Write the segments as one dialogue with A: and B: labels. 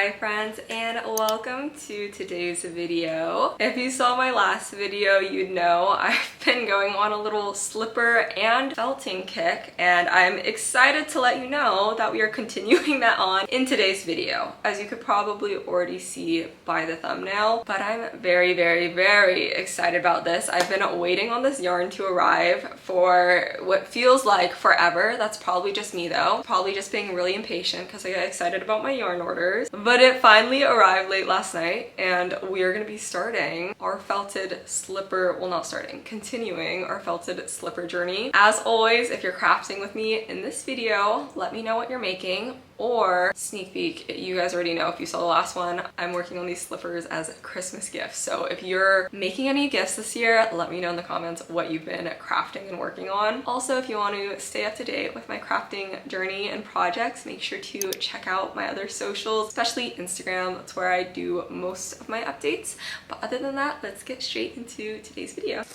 A: Hi friends, and welcome to today's video. If you saw my last video, you'd know I've been going on a little slipper and felting kick, and I'm excited to let you know that we are continuing that on in today's video. As you could probably already see by the thumbnail, but I'm very excited about this. I've been waiting on this yarn to arrive for what feels like forever. That's probably just me though. Probably just being really impatient because I get excited about my yarn orders. But it finally arrived late last night, and we are going to be starting our felted slipper, well, not starting, continuing our felted slipper journey. As always, if you're crafting with me in this video, let me know what you're making, or sneak peek, you guys already know if you saw the last one, I'm working on these slippers as Christmas gifts. So if you're making any gifts this year, let me know in the comments what you've been crafting and working on. Also, if you want to stay up to date with my crafting journey and projects, make sure to check out my other socials, especially Instagram. That's where I do most of my updates. But other than that, let's get straight into today's video.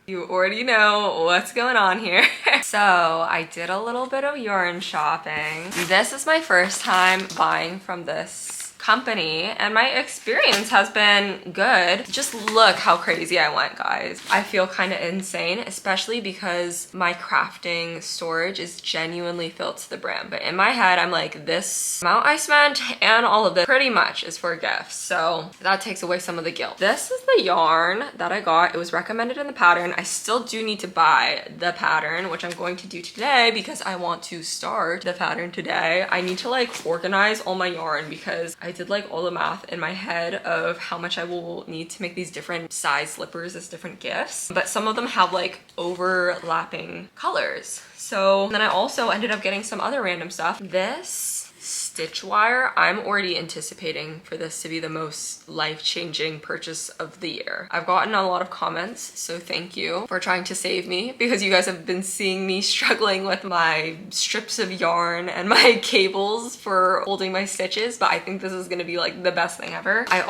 A: You already know what's going on here. So I did a little bit of yarn shopping. This is my first time buying from this company, and my experience has been good. Just look how crazy I went, guys. I feel kind of insane, especially because my crafting storage is genuinely filled to the brim. But in my head, I'm like, this amount I spent and all of it pretty much is for gifts. So that takes away some of the guilt. This is the yarn that I got. It was recommended in the pattern. I still do need to buy the pattern, which I'm going to do today because I want to start the pattern today. I need to like organize all my yarn because I did like all the math in my head of how much I will need to make these different size slippers as different gifts, but some of them have like overlapping colors. So then I also ended up getting some other random stuff. This stitch wire, I'm already anticipating for this to be the most life-changing purchase of the year. I've gotten a lot of comments, so thank you for trying to save me, because you guys have been seeing me struggling with my strips of yarn and my cables for holding my stitches, but I think this is gonna be like the best thing ever. I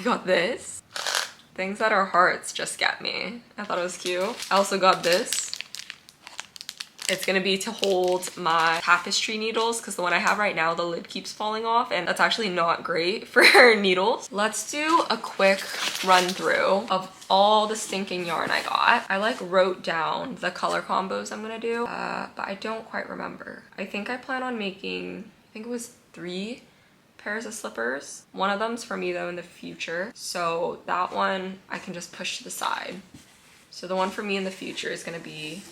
A: got this. Things that are hearts just get me. I thought it was cute. I also got this. It's gonna be to hold my tapestry needles because the one I have right now, the lid keeps falling off, and that's actually not great for needles. Let's do a quick run through of all the stinking yarn I got. I like wrote down the color combos I'm gonna do, but I don't quite remember. I think I plan on making, I think it was 3 pairs of slippers. One of them's for me though in the future, so that one I can just push to the side. So the one for me in the future is gonna be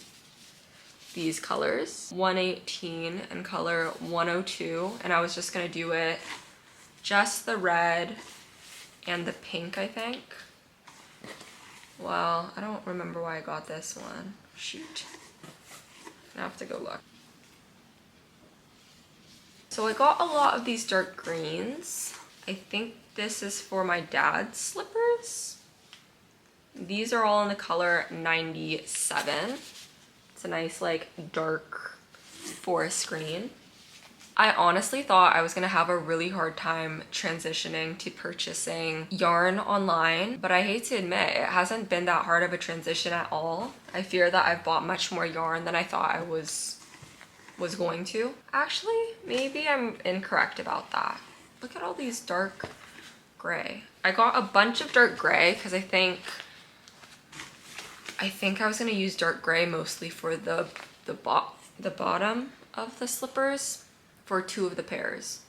A: these colors, 118 and color 102, and I was just gonna do it just the red and the pink, I think. Well, I don't remember why I got this one. Shoot. I have to go look. So I got a lot of these dark greens. I think this is for my dad's slippers. These are all in the color 97. It's a nice like dark forest green. I honestly thought I was gonna have a really hard time transitioning to purchasing yarn online, but I hate to admit, it hasn't been that hard of a transition at all. I fear that I've bought much more yarn than I thought I was going to. Actually, maybe I'm incorrect about that. Look at all these dark gray. I got a bunch of dark gray because I think I was gonna use dark gray mostly for the bottom of the slippers for 2 of the pairs.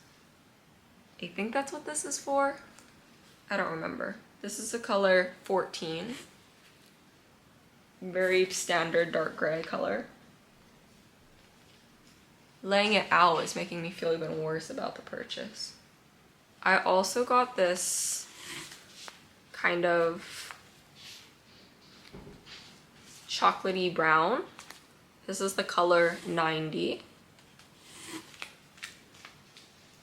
A: I think that's what this is for. I don't remember. This is the color 14. Very standard dark gray color. Laying it out is making me feel even worse about the purchase. I also got this kind of chocolatey brown. This is the color 90.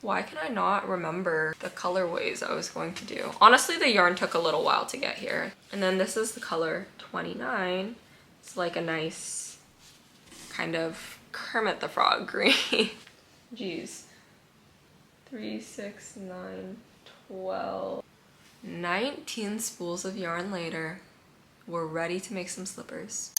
A: Why can I not remember the colorways I was going to do? Honestly, the yarn took a little while to get here. And then this is the color 29. It's like a nice kind of Kermit the Frog green. Jeez. 3, 6, 9, 12. 19 spools of yarn later. We're ready to make some slippers.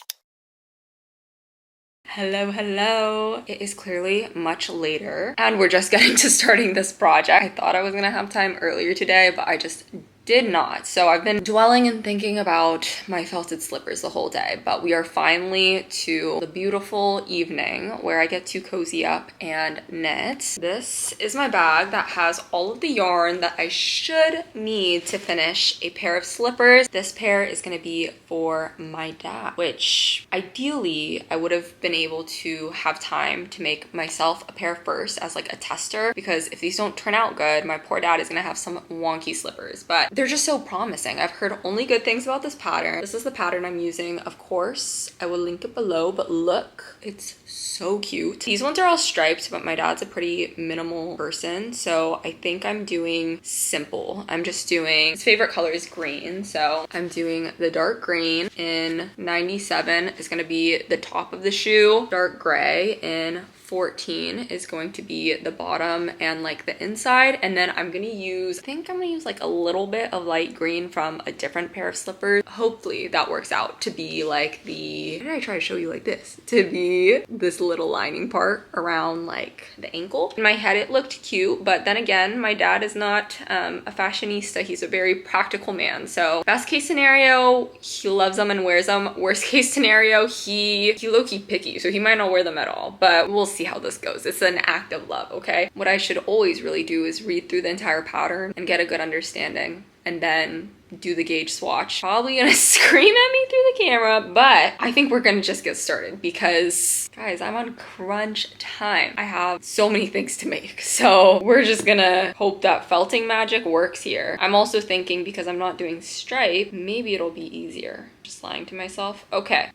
A: Hello. It is clearly much later and we're just getting to starting this project. I thought I was gonna have time earlier today, but I just did not. So I've been dwelling and thinking about my felted slippers the whole day, but we are finally to the beautiful evening where I get to cozy up and knit. This is my bag that has all of the yarn that I should need to finish a pair of slippers. This pair is gonna be for my dad, which ideally I would have been able to have time to make myself a pair first as like a tester, because if these don't turn out good, my poor dad is gonna have some wonky slippers, but they're just so promising. I've heard only good things about this pattern. This is the pattern I'm using, of course. I will link it below, but look, it's so cute. These ones are all striped, but my dad's a pretty minimal person, so I think I'm doing simple. I'm just doing, his favorite color is green, so I'm doing the dark green in 97 is gonna be the top of the shoe, dark gray in 14 is going to be the bottom and like the inside, and then I'm gonna use, I think I'm gonna use like a little bit of light green from a different pair of slippers. Hopefully that works out to be like the, why did I try to show you like this? To be this little lining part around like the ankle. In my head it looked cute, but then again, my dad is not a fashionista. He's a very practical man. So best case scenario, he loves them and wears them. Worst case scenario, he low-key picky, so he might not wear them at all, but we'll see how this goes. It's an act of love, okay? What I should always really do is read through the entire pattern and get a good understanding, and then do the gauge swatch. Probably gonna scream at me through the camera, but I think we're gonna just get started because, guys, I'm on crunch time. I have so many things to make, so we're just gonna hope that felting magic works here. I'm also thinking, because I'm not doing stripe, maybe it'll be easier. Just lying to myself. Okay,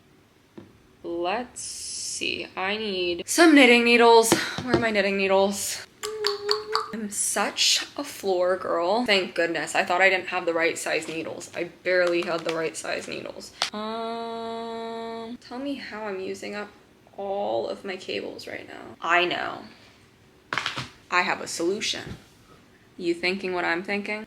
A: let's see. I need some knitting needles. Where are my knitting needles? I'm such a floor girl. Thank goodness. I thought I didn't have the right size needles. I barely had the right size needles. Tell me how I'm using up all of my cables right now. I know. I have a solution. You thinking what I'm thinking?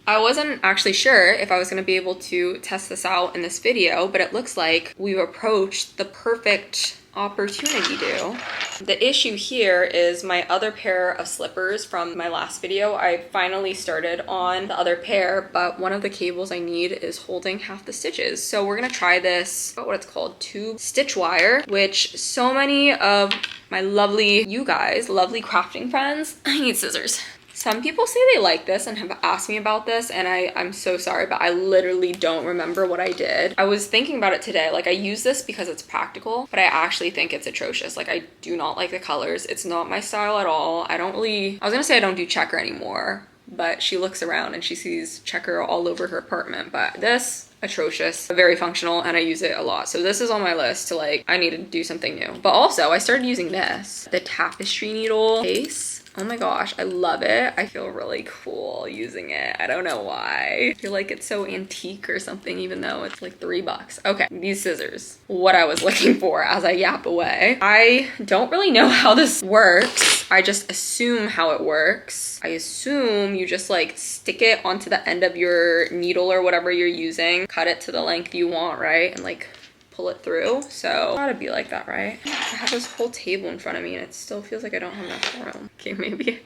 A: I wasn't actually sure if I was going to be able to test this out in this video, but it looks like we've approached the perfect opportunity to. The issue here is my other pair of slippers from my last video. I finally started on the other pair, but one of the cables I need is holding half the stitches. So we're gonna try this, what it's called, tube stitch wire, which so many of my lovely, you guys, lovely crafting friends, I need scissors. Some people say they like this and have asked me about this, and I'm so sorry, but I literally don't remember what I did. I was thinking about it today. Like, I use this because it's practical, but I actually think it's atrocious. Like, I do not like the colors. It's not my style at all. I was gonna say I don't do checker anymore, but she looks around and she sees checker all over her apartment. But this, atrocious, very functional, and I use it a lot. So this is on my list to, like, I need to do something new. But also I started using this, the tapestry needle case. Oh my gosh, I love it. I feel really cool using it. I don't know why. I feel like it's so antique or something, even though it's like $3. Okay, these scissors. What I was looking for as I yap away. I don't really know how this works. I just assume how it works. I assume you just like stick it onto the end of your needle or whatever you're using, cut it to the length you want, right? And like pull it through. So gotta be like that, right? I have this whole table in front of me and it still feels like I don't have enough room. Okay, maybe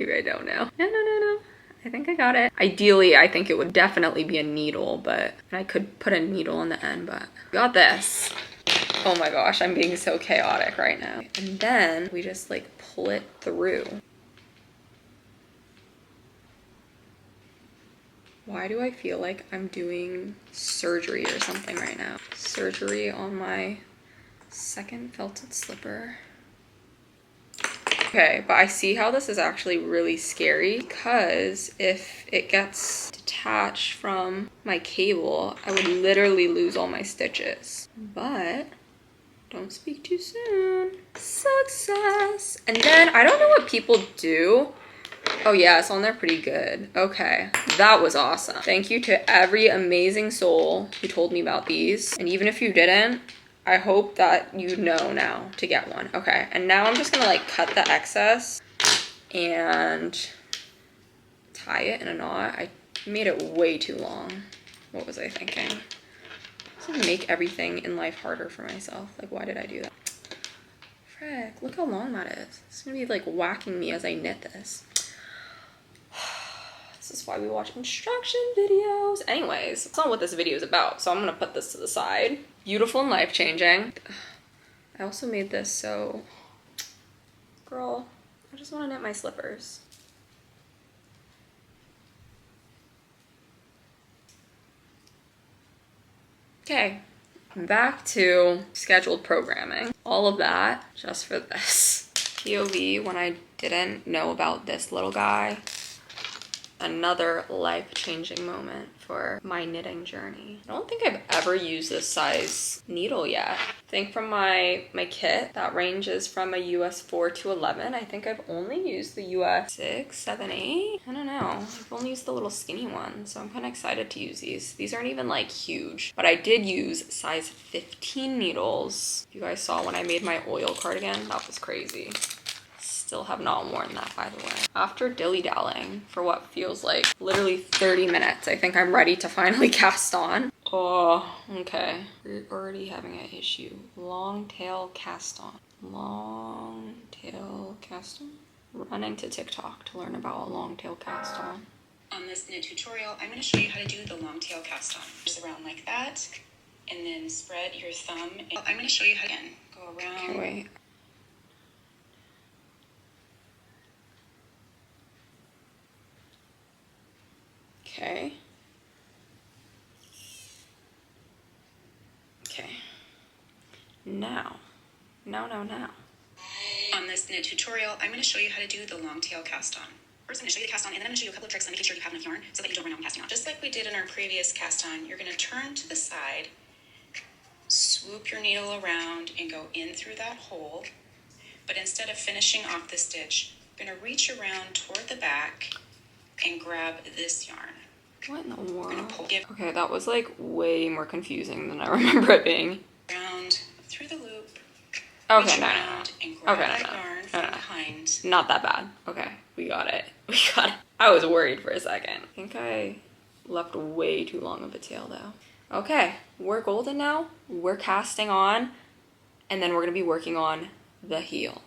A: I don't know. No. I think I got it. Ideally, I think it would definitely be a needle, but I could put a needle on the end, but got this. Oh my gosh, I'm being so chaotic right now. And then we just like pull it through. Why do I feel like I'm doing surgery or something right now? Surgery on my second felted slipper. Okay, but I see how this is actually really scary, because if it gets detached from my cable, I would literally lose all my stitches. But don't speak too soon. Success. And then I don't know what people do. Oh yeah, it's on there pretty good. Okay, that was awesome. Thank you to every amazing soul who told me about these. And even if you didn't, I hope that you know now to get one. Okay, and now I'm just gonna like cut the excess and tie it in a knot. I made it way too long. What was I thinking? I was gonna make everything in life harder for myself. Like, why did I do that? frick? Look how long that is. It's gonna be like whacking me as I knit this. This is why we watch instruction videos. Anyways, that's not what this video is about, so I'm gonna put this to the side. Beautiful and life-changing. I also made this so... Girl, I just wanna knit my slippers. Okay, back to scheduled programming. All of that just for this. POV when I didn't know about this little guy. Another life-changing moment for my knitting journey. I don't think I've ever used this size needle yet. I think from my kit, that ranges from a US 4 to 11. I think I've only used the US 6, 7, 8. I don't know. I've only used the little skinny one, so I'm kind of excited to use these. These aren't even like huge, but I did use size 15 needles. You guys saw when I made my oil cardigan, that was crazy. Still have not worn that, by the way. After dilly-dallying for what feels like literally 30 minutes, I think I'm ready to finally cast on. Oh, okay. We're already having an issue. Long tail cast on. Long tail cast on? Run into TikTok to learn about a long tail cast on.
B: On this knit tutorial, I'm going to show you how to do the long tail cast on. Just around like that, and then spread your thumb. I'm going to show you how to again go around.
A: Okay, wait. Okay. Okay. Now.
B: On this knit tutorial, I'm going to show you how to do the long tail cast on. First, I'm going to show you the cast on, and then I'm going to show you a couple of tricks on making sure you have enough yarn so that you don't run out when casting on. Just like we did in our previous cast on, you're going to turn to the side, swoop your needle around, and go in through that hole. But instead of finishing off the stitch, you're going to reach around toward the back and grab this yarn.
A: What in the world?
B: Okay,
A: that was like way more confusing than I remember it being.
B: Around through the loop.
A: Okay, no.
B: And grab that yarn from behind.
A: Not that bad. Okay, we got it. We got it. I was worried for a second. I think I left way too long of a tail though. Okay, we're golden now. We're casting on, and then we're gonna be working on the heel.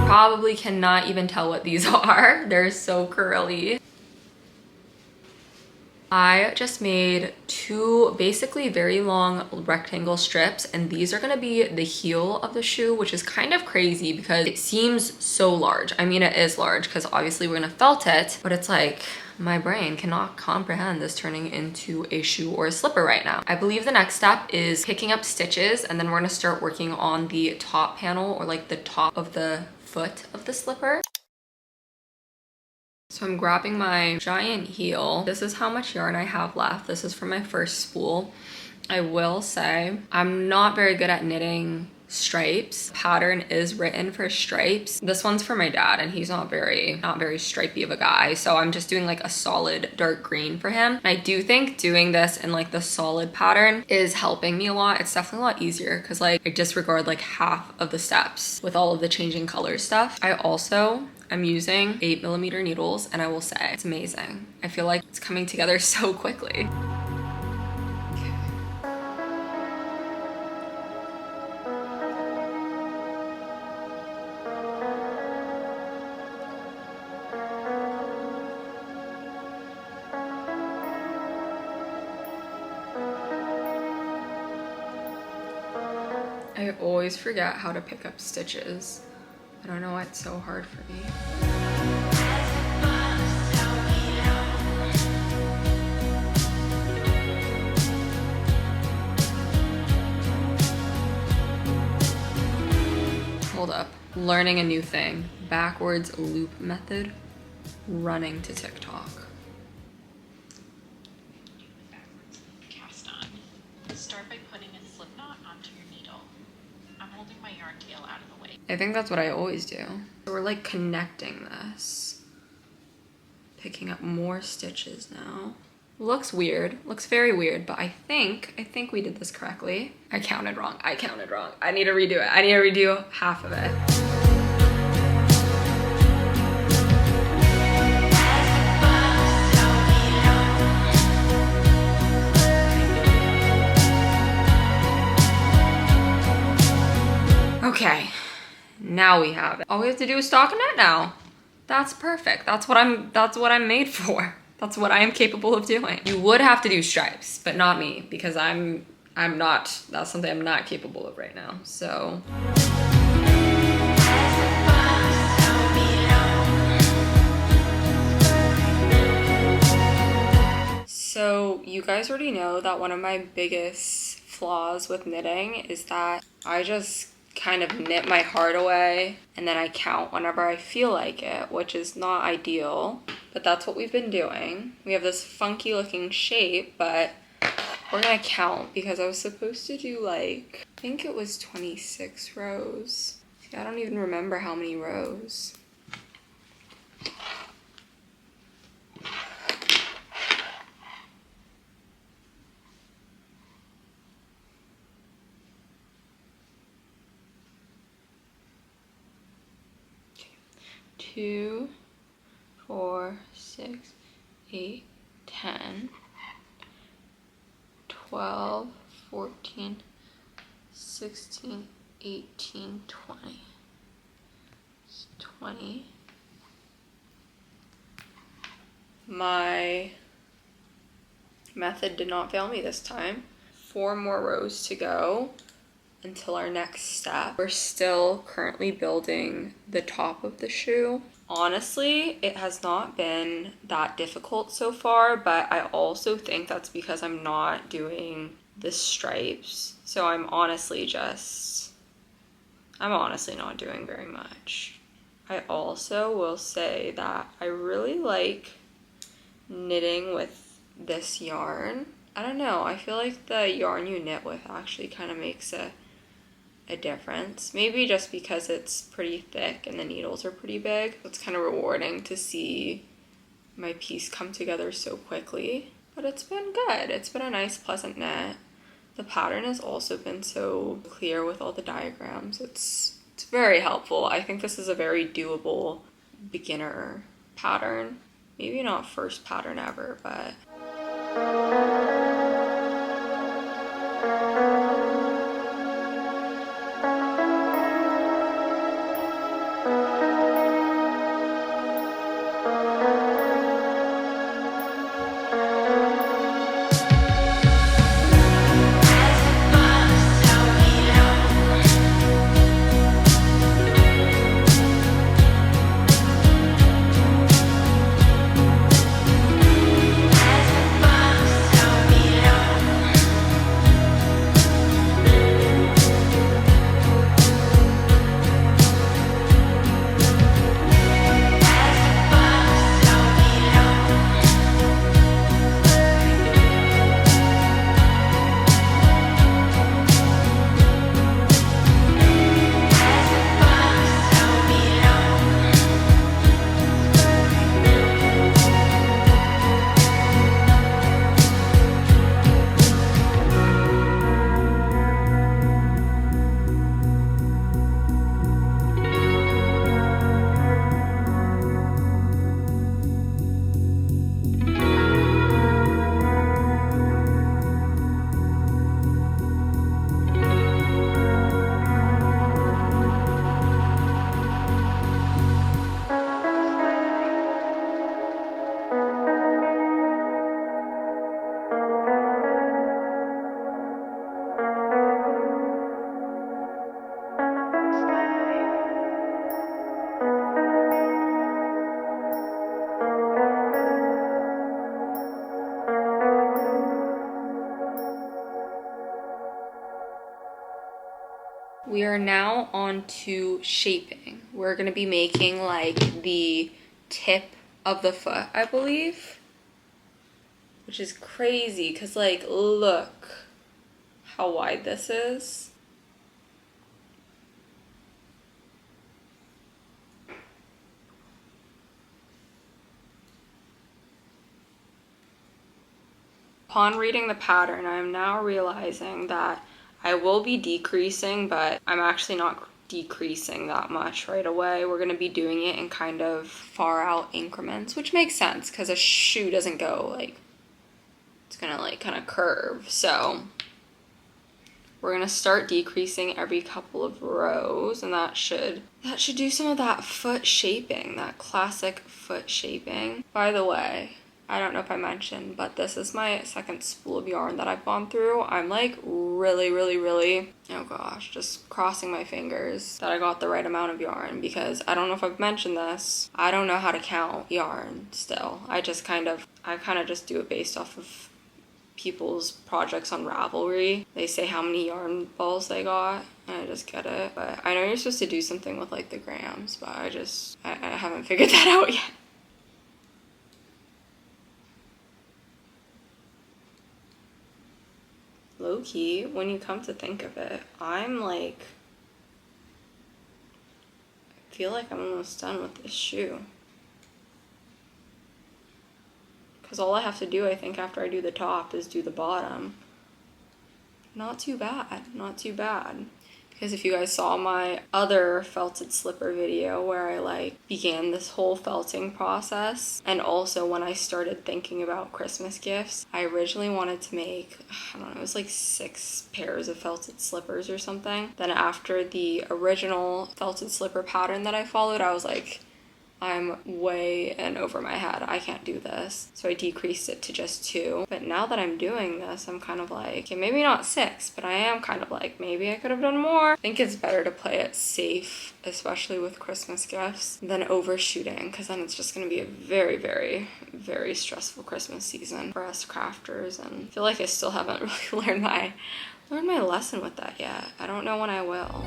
A: Probably cannot even tell what these are. They're so curly. I just made two basically very long rectangle strips, and these are gonna be the heel of the shoe, which is kind of crazy because it seems so large. I mean, it is large because obviously we're gonna felt it, but it's like my brain cannot comprehend this turning into a shoe or a slipper right now. I believe the next step is picking up stitches, and then we're gonna start working on the top panel, or like the top of the foot of the slipper. So I'm grabbing my giant heel. This is how much yarn I have left. This is for my first spool. I will say I'm not very good at knitting stripes. Pattern is written for stripes. This one's for my dad, and he's not very stripey of a guy, so I'm just doing like a solid dark green for him. I do think doing this in like the solid pattern is helping me a lot. It's definitely a lot easier because like I disregard like half of the steps with all of the changing color stuff. I'm using 8mm needles, and I will say it's amazing. I feel like it's coming together so quickly. I always forget how to pick up stitches. I don't know why it's so hard for me. Hold up. Learning a new thing. Backwards loop method. Running to TikTok.
B: Cast on. Start by putting a slip knot onto your needle. I'm holding my yarn tail out of the way.
A: I think that's what I always do. So we're like connecting this. Picking up more stitches now. Looks weird, looks very weird, but I think we did this correctly. I counted wrong. I need to redo it. I need to redo half of it. Okay, now we have it. All we have to do is stockinette now. That's perfect. That's what I'm made for. That's what I am capable of doing. You would have to do stripes, but not me, because I'm not, that's something I'm not capable of right now, so. So you guys already know that one of my biggest flaws with knitting is that I just kind of knit my heart away and then I count whenever I feel like it, which is not ideal, but that's what we've been doing. We have this funky looking shape, but we're gonna count because I was supposed to do like, I think it was 26 rows. See, I don't even remember how many rows. Two, 4, 6, 8, 10, 12, 14, 16, 18, 20. 20. My method did not fail me this time. 4 more rows to go until our next step. We're still currently building the top of the shoe. Honestly, it has not been that difficult so far, but I also think that's because I'm not doing the stripes. So I'm honestly not doing very much. I also will say that I really like knitting with this yarn. I don't know, I feel like the yarn you knit with actually kind of makes a difference. Maybe just because it's pretty thick and the needles are pretty big. It's kind of rewarding to see my piece come together so quickly. But it's been good. It's been a nice, pleasant knit. The pattern has also been so clear with all the diagrams. It's very helpful. I think this is a very doable beginner pattern. Maybe not first pattern ever, but we are now on to shaping. We're gonna be making like the tip of the foot, I believe, which is crazy because like look how wide this is. Upon reading the pattern, I am now realizing that I will be decreasing, but I'm actually not decreasing that much right away. We're going to be doing it in kind of far out increments, which makes sense because a shoe doesn't go like, it's going to like kind of curve. So we're going to start decreasing every couple of rows, and that should do some of that foot shaping, that classic foot shaping. By the way, I don't know if I mentioned, but this is my second spool of yarn that I've gone through. I'm like really, oh gosh, just crossing my fingers that I got the right amount of yarn, because I don't know if I've mentioned this. I don't know how to count yarn still. I kind of just do it based off of people's projects on Ravelry. They say how many yarn balls they got, and I just get it. But I know you're supposed to do something with like the grams, but I haven't figured that out yet. Low-key, when you come to think of it, I'm like, I feel like I'm almost done with this shoe. Because all I have to do, I think, after I do the top is do the bottom. Not too bad, not too bad. Because if you guys saw my other felted slipper video where I like began this whole felting process, and also when I started thinking about Christmas gifts, I originally wanted to make, I don't know, it was like 6 pairs of felted slippers or something. Then after the original felted slipper pattern that I followed, I was like, I'm way and over my head. I can't do this. So I decreased it to just 2. But now that I'm doing this, I'm kind of like, okay, maybe not 6, but I am kind of like, maybe I could have done more. I think it's better to play it safe, especially with Christmas gifts, than overshooting, because then it's just going to be a very, very stressful Christmas season for us crafters. And I feel like I still haven't really learned my lesson with that yet. I don't know when I will.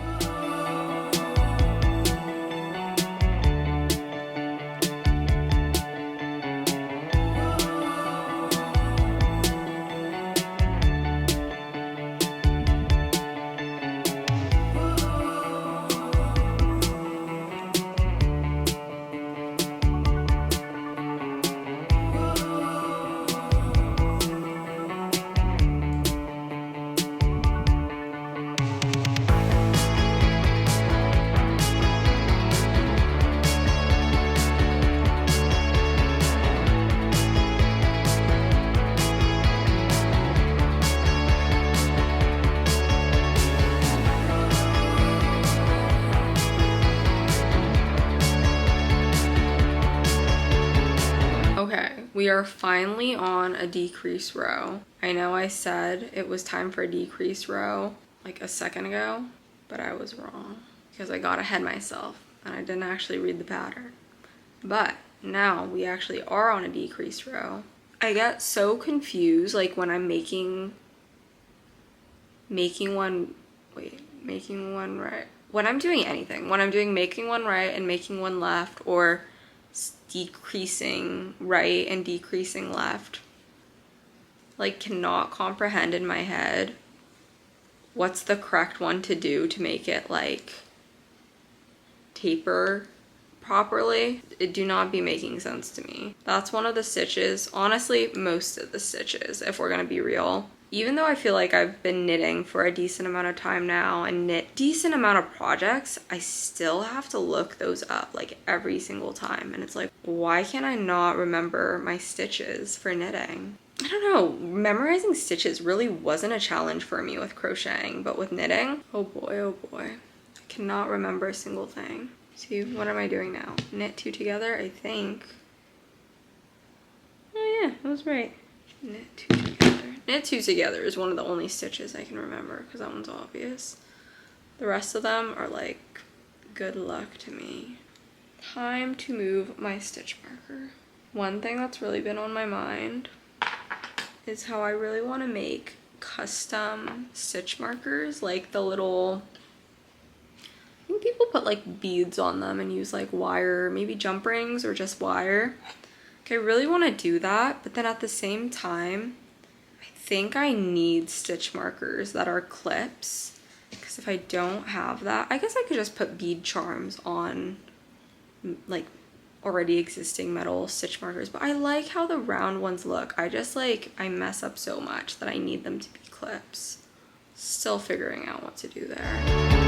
A: We are finally on a decrease row. I know I said it was time for a decrease row like a second ago, but I was wrong because I got ahead myself and I didn't actually read the pattern. But now we actually are on a decrease row. I get so confused like when I'm making one right. When I'm doing anything, when I'm doing making one right and making one left, or decreasing right and decreasing left, like cannot comprehend in my head what's the correct one to do to make it like taper properly. It do not be making sense to me. That's one of the stitches, honestly most of the stitches, if we're gonna be real. Even though I feel like I've been knitting for a decent amount of time now and knit decent amount of projects, I still have to look those up like every single time. And it's like, why can't I not remember my stitches for knitting? I don't know, memorizing stitches really wasn't a challenge for me with crocheting, but with knitting, oh boy, I cannot remember a single thing. See, what am I doing now? Knit 2 together, I think. Oh yeah, that was right. Knit 2 together. Knit 2 together is one of the only stitches I can remember because that one's obvious. The rest of them are like, good luck to me. Time to move my stitch marker. One thing that's really been on my mind is how I really want to make custom stitch markers, like the little think people put like beads on them and use like wire, maybe jump rings or just wire. Like, I really want to do that, but then at the same time, I think I need stitch markers that are clips, because if I don't have that, I guess I could just put bead charms on like already existing metal stitch markers, but I like how the round ones look. I just like, I mess up so much that I need them to be clips. Still figuring out what to do there.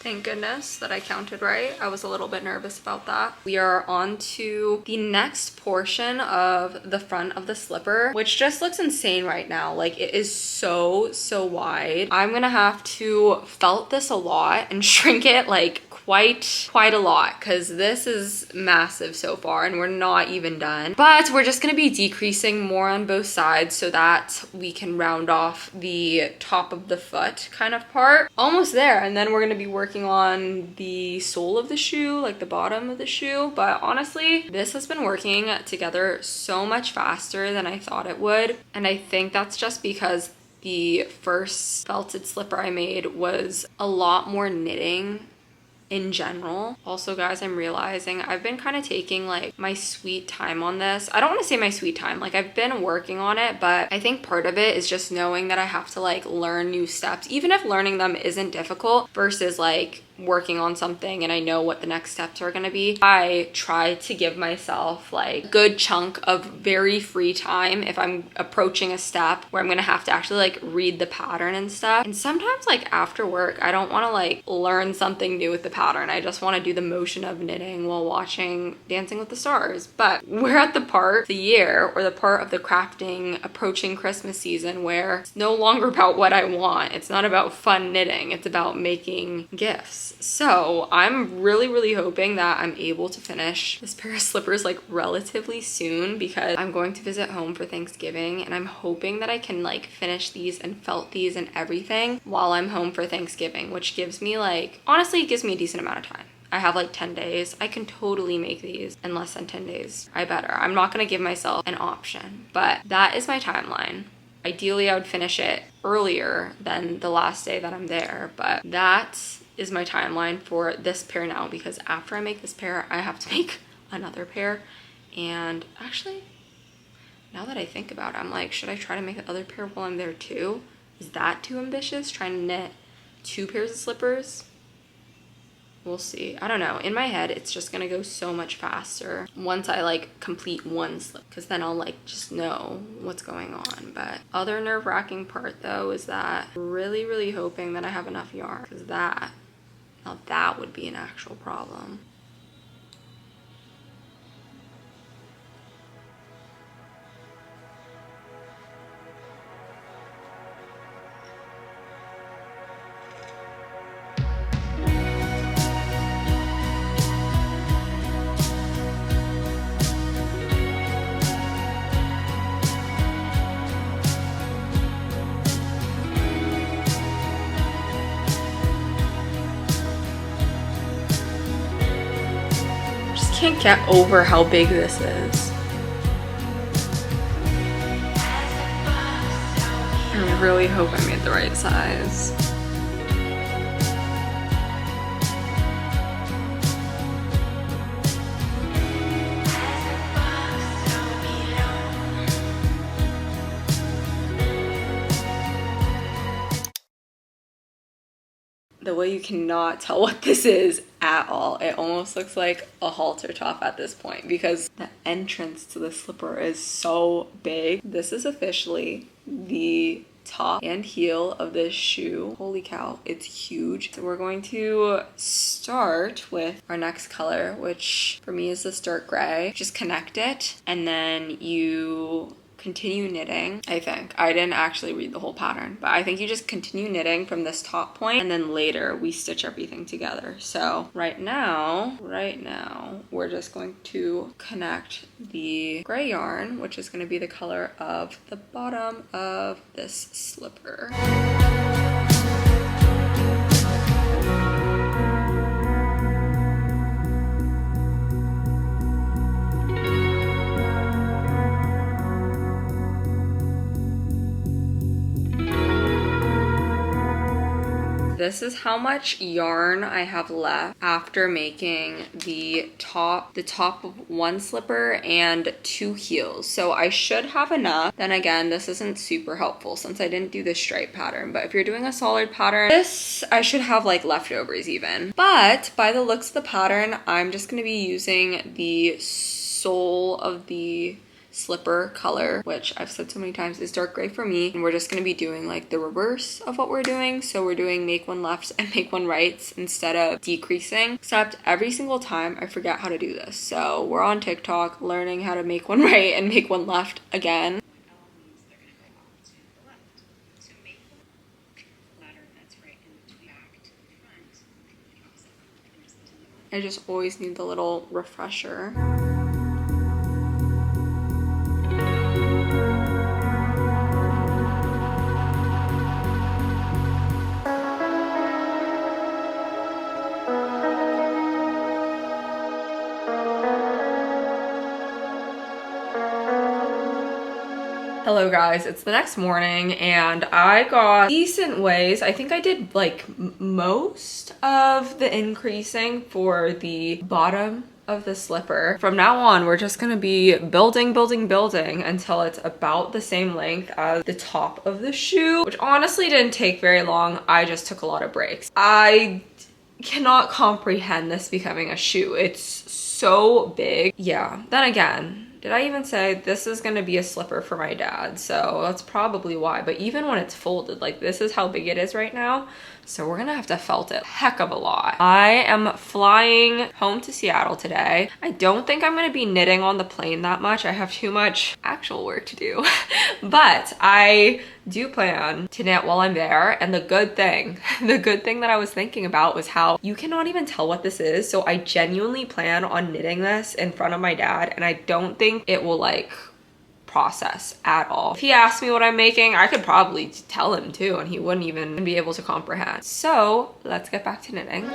A: Thank goodness that I counted right. I was a little bit nervous about that. We are on to the next portion of the front of the slipper, which just looks insane right now. Like, it is so wide. I'm gonna have to felt this a lot and shrink it like quite a lot, because this is massive so far and we're not even done. But we're just gonna be decreasing more on both sides so that we can round off the top of the foot kind of part. Almost there, and then we're gonna be working on the sole of the shoe, like the bottom of the shoe. But honestly, this has been working together so much faster than I thought it would, and I think that's just because the first felted slipper I made was a lot more knitting in general. Also, guys, I'm realizing I've been kind of taking like my sweet time on this. I don't want to say my sweet time, like I've been working on it, but I think part of it is just knowing that I have to like learn new steps, even if learning them isn't difficult, versus like working on something and I know what the next steps are going to be. I try to give myself like a good chunk of very free time if I'm approaching a step where I'm going to have to actually like read the pattern and stuff. And sometimes like after work, I don't want to like learn something new with the pattern. I just want to do the motion of knitting while watching Dancing with the Stars. But we're at the part of the year, or the part of the crafting approaching Christmas season, where it's no longer about what I want. It's not about fun knitting. It's about making gifts. So I'm really hoping that I'm able to finish this pair of slippers like relatively soon, because I'm going to visit home for Thanksgiving, and I'm hoping that I can like finish these and felt these and everything while I'm home for Thanksgiving, which gives me like, honestly, it gives me a decent amount of time. I have like 10 days. I can totally make these in less than 10 days. I better. I'm not gonna give myself an option, but that is my timeline. Ideally, I would finish it earlier than the last day that I'm there, but that is my timeline for this pair now, because after I make this pair, I have to make another pair. And actually, now that I think about it, I'm like, should I try to make the other pair while I'm there too? Is that too ambitious, trying to knit 2 pairs of slippers? We'll see. I don't know. In my head, it's just gonna go so much faster once I like complete one slip, because then I'll like just know what's going on. But other nerve-wracking part though is that really hoping that I have enough yarn, because now that would be an actual problem. get over how big this is. I really hope I made the right size. The way you cannot tell what this is at all. It almost looks like a halter top at this point because the entrance to the slipper is so big. This is officially the top and heel of this shoe. Holy cow, it's huge. So we're going to start with our next color, which for me is this dark gray. Just connect it and then you continue knitting. I think I didn't actually read the whole pattern, but I think you just continue knitting from this top point and then later we stitch everything together. So right now we're just going to connect the gray yarn, which is going to be the color of the bottom of this slipper. This is how much yarn I have left after making the top of one slipper and 2 heels. So I should have enough. Then again, this isn't super helpful since I didn't do the stripe pattern. But if you're doing a solid pattern, this I should have like leftovers even. But by the looks of the pattern, I'm just gonna be using the sole of the slipper color, which I've said so many times is dark gray for me, and we're just going to be doing like the reverse of what we're doing. So we're doing make one lefts and make one rights instead of decreasing, except every single time I forget how to do this. So we're on TikTok learning how to make one right and make one left again. I just always need the little refresher. Hello guys, it's the next morning and I got decent ways. I think I did like most of the increasing for the bottom of the slipper. From now on, we're just gonna be building until it's about the same length as the top of the shoe, which honestly didn't take very long. I just took a lot of breaks. I cannot comprehend this becoming a shoe. It's so big. Yeah, then again, did I even say this is gonna be a slipper for my dad? So that's probably why. But even when it's folded, like this is how big it is right now. So we're gonna have to felt it a heck of a lot. I am flying home to Seattle today. I don't think I'm gonna be knitting on the plane that much. I have too much actual work to do. But I do plan to knit while I'm there. And the good thing that I was thinking about was how you cannot even tell what this is. So I genuinely plan on knitting this in front of my dad, and I don't think it will like process at all. If he asked me what I'm making, I could probably tell him too, and he wouldn't even be able to comprehend. So let's get back to knitting.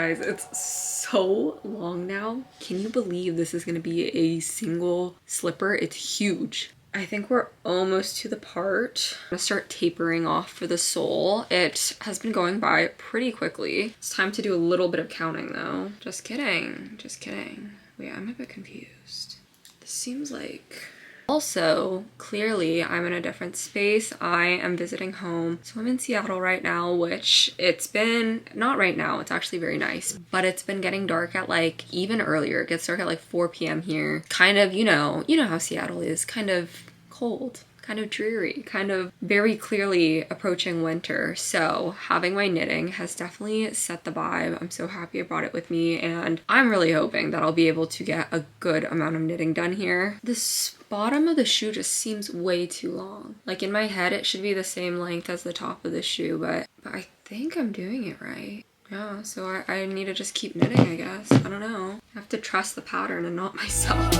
A: guys, it's so long now. Can you believe this is gonna be a single slipper? It's huge. I think we're almost to the part. I'm gonna start tapering off for the sole. It has been going by pretty quickly. It's time to do a little bit of counting though. Just kidding, just kidding. Wait, I'm a bit confused. This seems like... Also, clearly I'm in a different space. I am visiting home. So I'm in Seattle right now, which it's been, not right now, it's actually very nice, but it's been getting dark at like even earlier. It gets dark at like 4 p.m. here. Kind of, you know how Seattle is, kind of cold, kind of dreary, kind of very clearly approaching winter. So having my knitting has definitely set the vibe. I'm so happy I brought it with me, and I'm really hoping that I'll be able to get a good amount of knitting done here. This bottom of the shoe just seems way too long. Like in my head, it should be the same length as the top of the shoe, but I think I'm doing it right. Yeah, so I need to just keep knitting, I guess. I don't know. I have to trust the pattern and not myself.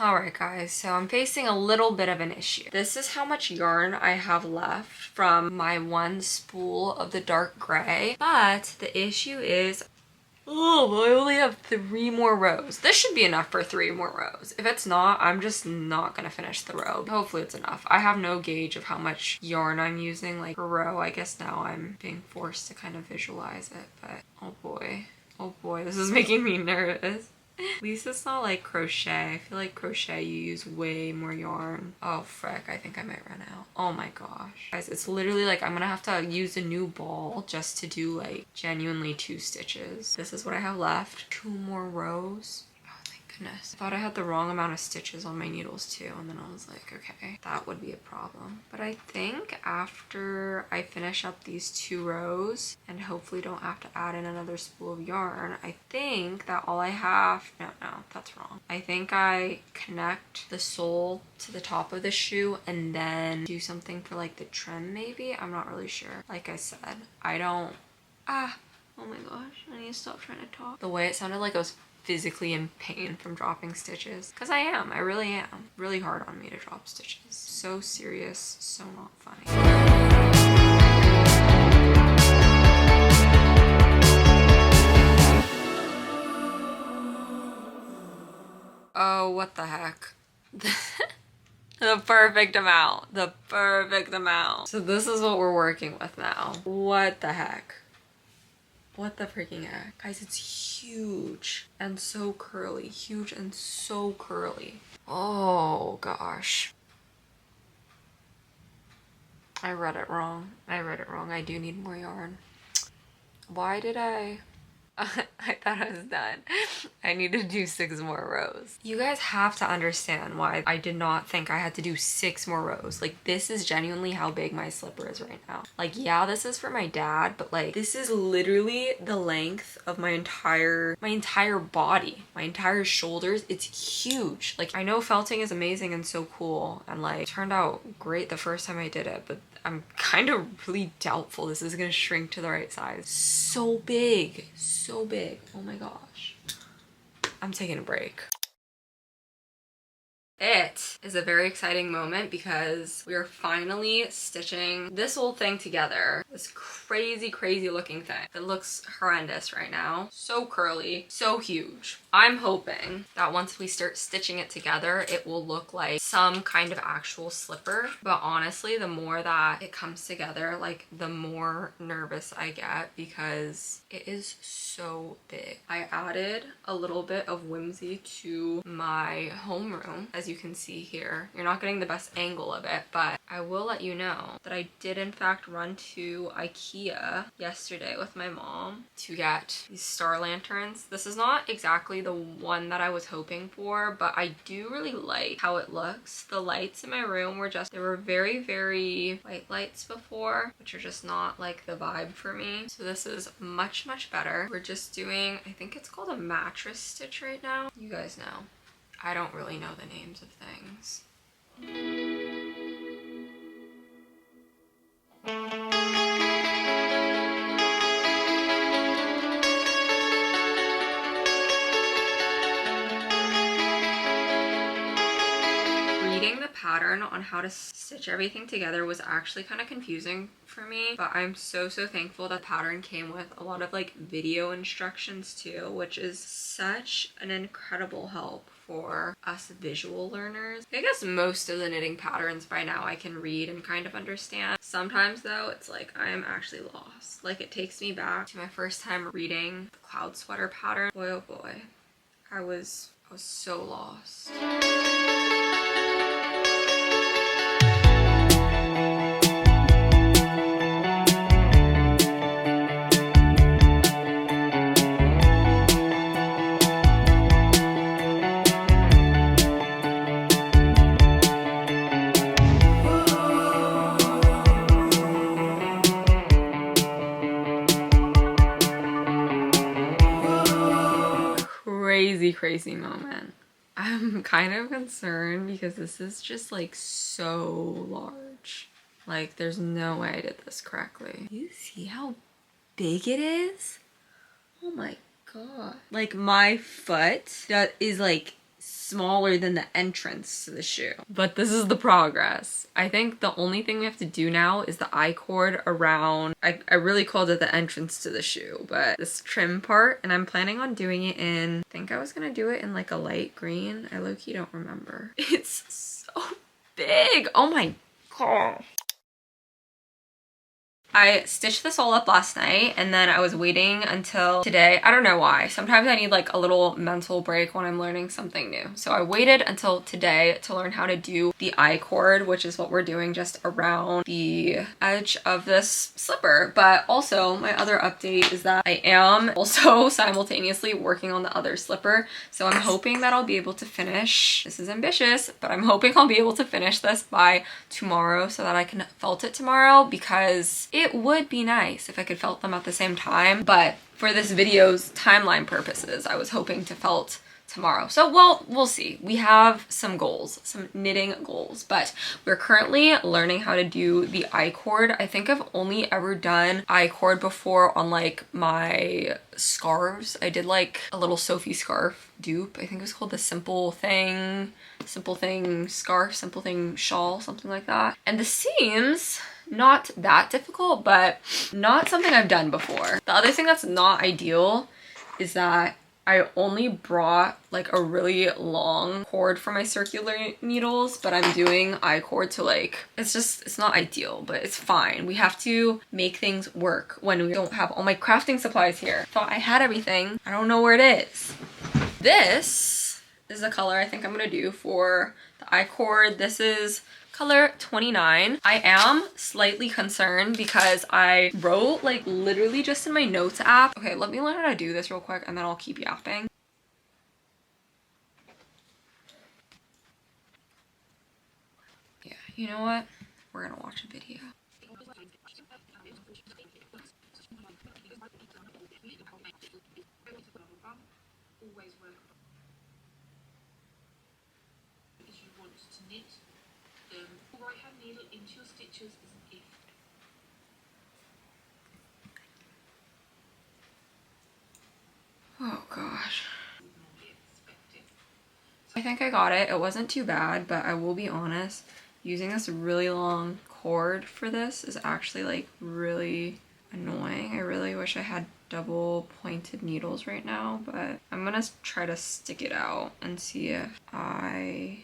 A: Alright guys, so I'm facing a little bit of an issue. This is how much yarn I have left from my one spool of the dark gray, but the issue is, oh, I only have 3 more rows. This should be enough for 3 more rows. If it's not, I'm just not gonna finish the row. Hopefully it's enough. I have no gauge of how much yarn I'm using like per row. I guess now I'm being forced to kind of visualize it, but oh boy, this is making me nervous. At least it's not like crochet. I feel like crochet you use way more yarn. Oh frick, I think I might run out. Oh my gosh. Guys, it's literally like I'm gonna have to use a new ball just to do like genuinely 2 stitches. This is what I have left. 2 more rows. Goodness. I thought I had the wrong amount of stitches on my needles too, and then I was like, okay, that would be a problem. But I think after I finish up these 2 rows and hopefully don't have to add in another spool of yarn, I think that all I have, no, that's wrong. I think I connect the sole to the top of the shoe and then do something for like the trim maybe? I'm not really sure. Like I said, I don't, oh my gosh, I need to stop trying to talk. The way it sounded like I was physically in pain from dropping stitches, because I really am. Really hard on me to drop stitches. So serious, so not funny. Oh, what the heck. The perfect amount. The perfect amount. So this is what we're working with now. What the heck? What the freaking heck? Guys, it's huge and so curly. Huge and so curly. Oh gosh. I read it wrong. I do need more yarn. Why did I thought I was done. I need to do 6 more rows. You guys have to understand why I did not think I had to do 6 more rows. Like, this is genuinely how big my slipper is right now. Like, yeah, this is for my dad, but like, this is literally the length of my entire body, my entire shoulders. It's huge. Like, I know felting is amazing and so cool, and like, it turned out great the first time I did it, but I'm kind of really doubtful this is gonna shrink to the right size. So big, so big. Oh my gosh. I'm taking a break. It is a very exciting moment because we are finally stitching this whole thing together. This crazy looking thing. It looks horrendous right now. So curly, so huge. I'm hoping that once we start stitching it together, it will look like some kind of actual slipper. But honestly, the more that it comes together, like, the more nervous I get because it is so big. I added a little bit of whimsy to my homeroom. As as you can see here. You're not getting the best angle of it, but I will let you know that I did in fact run to IKEA yesterday with my mom to get these star lanterns. This is not exactly the one that I was hoping for, but I do really like how it looks. The lights in my room were just, they were very, very white lights before, which are just not like the vibe for me. So this is much, much better. We're just doing, I think it's called a mattress stitch right now. You guys know. I don't really know the names of things. Reading the pattern on how to stitch everything together was actually kind of confusing for me, but I'm so thankful that pattern came with a lot of like video instructions too, which is such an incredible help for us visual learners. I guess most of the knitting patterns by now I can read and kind of understand. Sometimes though, it's like I am actually lost. Like it takes me back to my first time reading the cloud sweater pattern. Boy oh boy, I was so lost. Crazy moment. I'm kind of concerned because this is just like so large. Like there's no way I did this correctly. You see how big it is? Oh my god. Like my foot that is like smaller than the entrance to the shoe. But this is the progress. I think the only thing we have to do now is the I-cord around, I really called it the entrance to the shoe, but this trim part, and I'm planning on doing it in, I think I was gonna do it in like a light green. I low-key don't remember. It's so big. Oh my god. I stitched this all up last night and then I was waiting until today. I don't know why. Sometimes I need like a little mental break when I'm learning something new. So I waited until today to learn how to do the I-cord, which is what we're doing just around the edge of this slipper. But also my other update is that I am also simultaneously working on the other slipper. So I'm hoping that I'll be able to finish. This is ambitious, but I'm hoping I'll be able to finish this by tomorrow so that I can felt it tomorrow, because it would be nice if I could felt them at the same time, but for this video's timeline purposes, I was hoping to felt tomorrow. So we'll see. We have some goals, some knitting goals, but we're currently learning how to do the I-cord. I think I've only ever done I-cord before on like my scarves. I did like a little Sophie scarf dupe. I think it was called the Simple Thing scarf, Simple Thing shawl, something like that. And the seams, not that difficult, but not something I've done before. The other thing that's not ideal is that I only brought like a really long cord for my circular needles, but I'm doing I-cord to like, it's not ideal, but it's fine. We have to make things work when we don't have all my crafting supplies here. Thought I had everything. I don't know where it is. This is the color I think I'm gonna do for the I-cord. This is color 29. I am slightly concerned because I wrote like literally just in my notes app. Okay, let me learn how to do this real quick and then I'll keep yapping. Yeah, you know what? We're gonna watch a video.
B: Into your stitches as a gift.
A: Oh gosh. I think I got it. It wasn't too bad, but I will be honest, using this really long cord for this is actually like really annoying. I really wish I had double pointed needles right now, but I'm gonna try to stick it out and see if I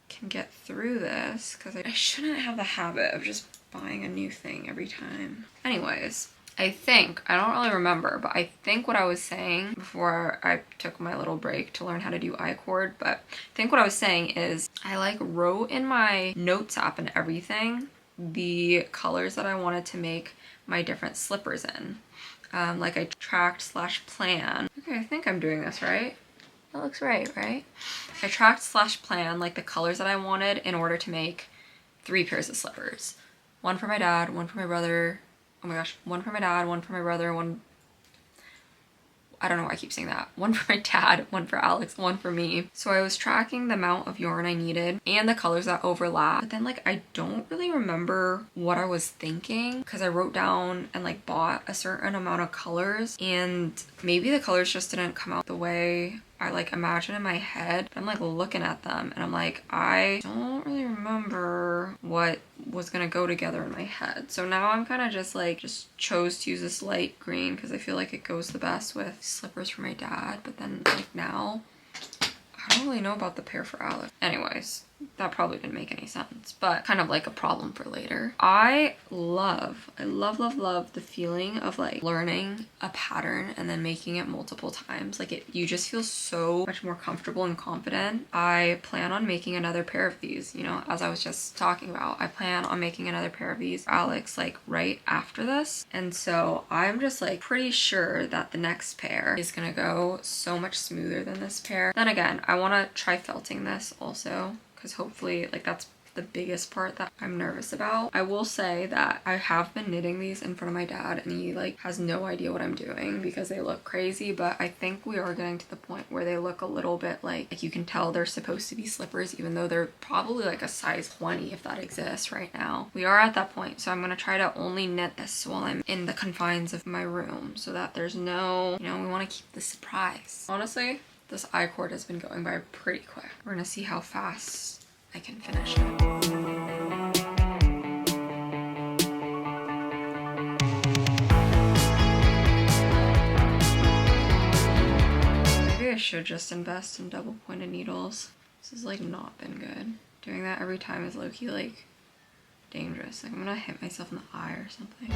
A: can get through this, because I shouldn't have the habit of just buying a new thing every time. Anyways, I think, I don't really remember, but I think what I was saying before I took my little break to learn how to do I-cord, but I think what I was saying is I like wrote in my notes app and everything the colors that I wanted to make my different slippers in. Like I tracked / plan. Okay, I think I'm doing this right. That looks right, right? I tracked / plan like the colors that I wanted in order to make 3 pairs of slippers. One for my dad, one for my brother. Oh my gosh, one for my dad, one for my brother, one, I don't know why I keep saying that. One for my dad, one for Alex, one for me. So I was tracking the amount of yarn I needed and the colors that overlap. But then like, I don't really remember what I was thinking because I wrote down and like bought a certain amount of colors and maybe the colors just didn't come out the way I like imagine in my head. I'm like looking at them and I'm like, I don't really remember what was gonna go together in my head. So now I'm kind of just chose to use this light green because I feel like it goes the best with slippers for my dad. But then like now, I don't really know about the pair for Alex. Anyways, that probably didn't make any sense, but kind of like a problem for later. I love the feeling of like learning a pattern and then making it multiple times. Like you just feel so much more comfortable and confident. I plan on making another pair of these, you know, as I was just talking about. I plan on making another pair of these for Alex like right after this. And so I'm just like pretty sure that the next pair is gonna go so much smoother than this pair. Then again, I want to try felting this also, because hopefully like that's the biggest part that I'm nervous about. I will say that I have been knitting these in front of my dad and he like has no idea what I'm doing because they look crazy, but I think we are getting to the point where they look a little bit like you can tell they're supposed to be slippers even though they're probably like a size 20 if that exists right now. We are at that point, so I'm gonna try to only knit this while I'm in the confines of my room so that there's no, you know, we want to keep the surprise. Honestly, this I-cord has been going by pretty quick. We're gonna see how fast I can finish it. Maybe I should just invest in double pointed needles. This has like not been good. Doing that every time is low-key like dangerous. Like I'm gonna hit myself in the eye or something.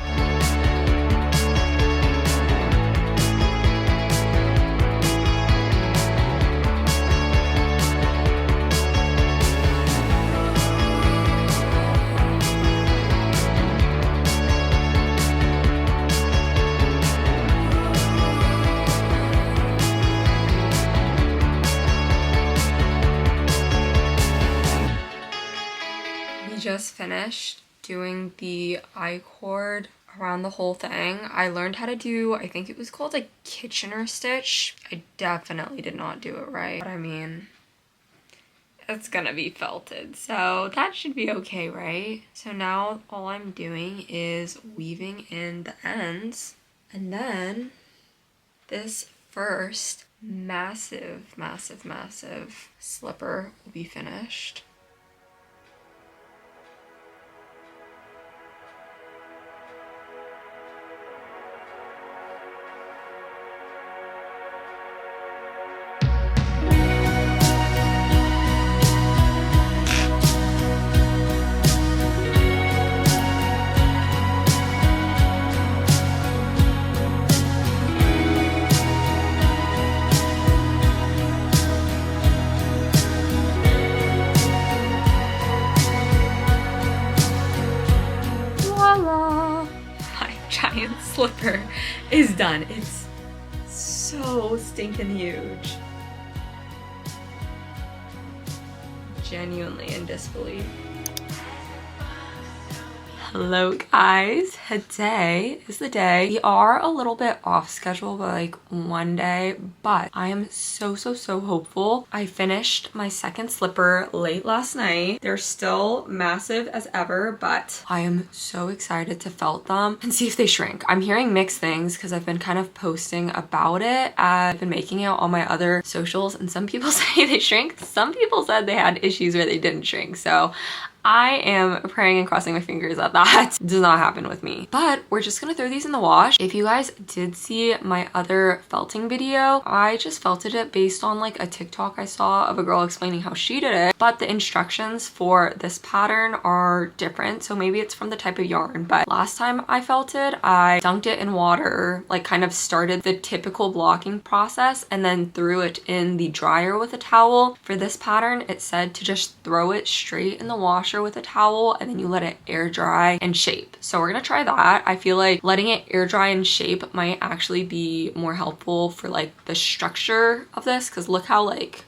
A: Just finished doing the I-cord around the whole thing. I learned how to do, I think it was called a Kitchener stitch. I definitely did not do it right, but I mean, it's gonna be felted, so that should be okay, right? So now all I'm doing is weaving in the ends, and then this first massive slipper will be finished. Slipper is done. It's so stinking huge. Genuinely in disbelief. Hello guys, today is the day. We are a little bit off schedule by like one day, but I am so hopeful. I finished my second slipper late last night. They're still massive as ever, but I am so excited to felt them and see if they shrink. I'm hearing mixed things because I've been kind of posting about it. I've been making it on my other socials and some people say they shrink. Some people said they had issues where they didn't shrink. So I am praying and crossing my fingers that that does not happen with me. But we're just gonna throw these in the wash. If you guys did see my other felting video, I just felted it based on like a TikTok I saw of a girl explaining how she did it. But the instructions for this pattern are different. So maybe it's from the type of yarn. But last time I felted, I dunked it in water, like kind of started the typical blocking process and then threw it in the dryer with a towel. For this pattern, it said to just throw it straight in the washer with a towel and then you let it air dry and shape. So we're gonna try that. I feel like letting it air dry and shape might actually be more helpful for like the structure of this, because look how like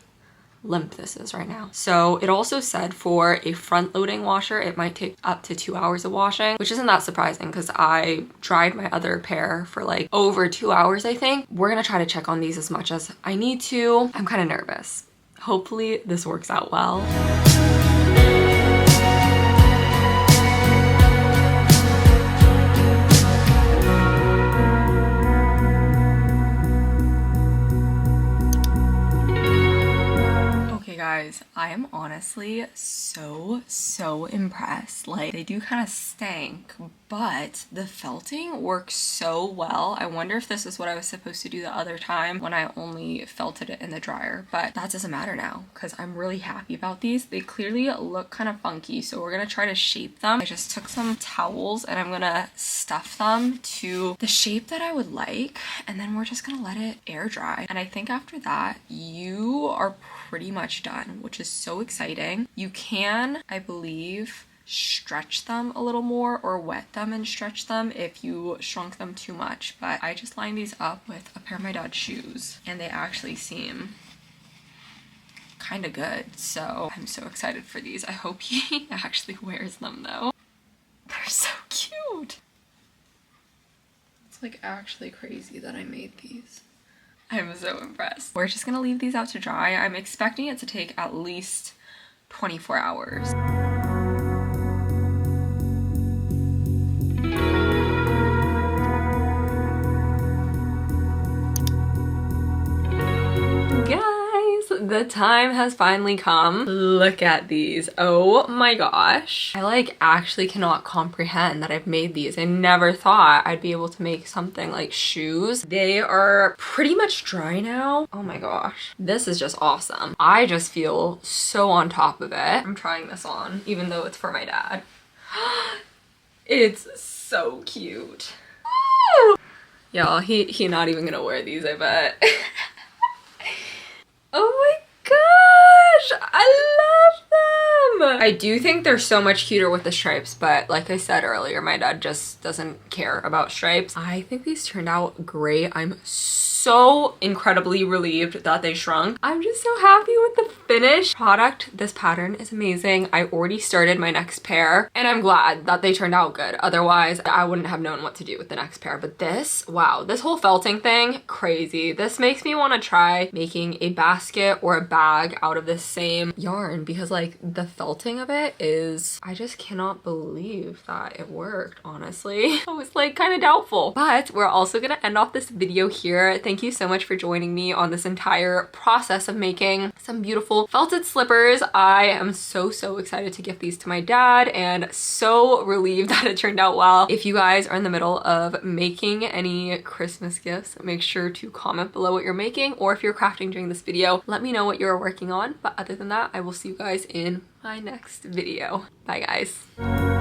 A: limp this is right now. So it also said for a front loading washer it might take up to 2 hours of washing, which isn't that surprising because I dried my other pair for like over 2 hours. I think we're gonna try to check on these as much as I need to. I'm kind of nervous. Hopefully this works out well. Guys, I am honestly so impressed. Like, they do kind of stank, but the felting works so well. I wonder if this is what I was supposed to do the other time when I only felted it in the dryer, but that doesn't matter now because I'm really happy about these. They clearly look kind of funky, so we're gonna try to shape them. I just took some towels and I'm gonna stuff them to the shape that I would like, and then we're just gonna let it air dry. And I think after that, you are pretty much done, which is so exciting. You can, I believe, stretch them a little more or wet them and stretch them if you shrunk them too much, but I just lined these up with a pair of my dad's shoes and they actually seem kind of good, so I'm so excited for these. I hope he actually wears them though. They're so cute. It's like actually crazy that I made these. I'm so impressed. We're just gonna leave these out to dry. I'm expecting it to take at least 24 hours. The time has finally come. Look at these. Oh my gosh. I like actually cannot comprehend that I've made these. I never thought I'd be able to make something like shoes. They are pretty much dry now. Oh my gosh. This is just awesome. I just feel so on top of it. I'm trying this on even though it's for my dad. It's so cute. Y'all, he not even gonna wear these, I bet. Oh my gosh, I love them. I do think they're so much cuter with the stripes, but like I said earlier, my dad just doesn't care about stripes. I think these turned out great. I'm so incredibly relieved that they shrunk. I'm just so happy with the finished product. This pattern is amazing. I already started my next pair and I'm glad that they turned out good. Otherwise, I wouldn't have known what to do with the next pair. But this, wow, this whole felting thing, crazy. This makes me want to try making a basket or a bag out of this same yarn because like the felting of it is, I just cannot believe that it worked, honestly. I was like kind of doubtful. But we're also gonna end off this video here. Thank you so much for joining me on this entire process of making some beautiful felted slippers. I am so excited to gift these to my dad and so relieved that it turned out well. If you guys are in the middle of making any Christmas gifts, make sure to comment below what you're making, or if you're crafting during this video, let me know what you're working on. But other than that, I will see you guys in my next video. Bye guys.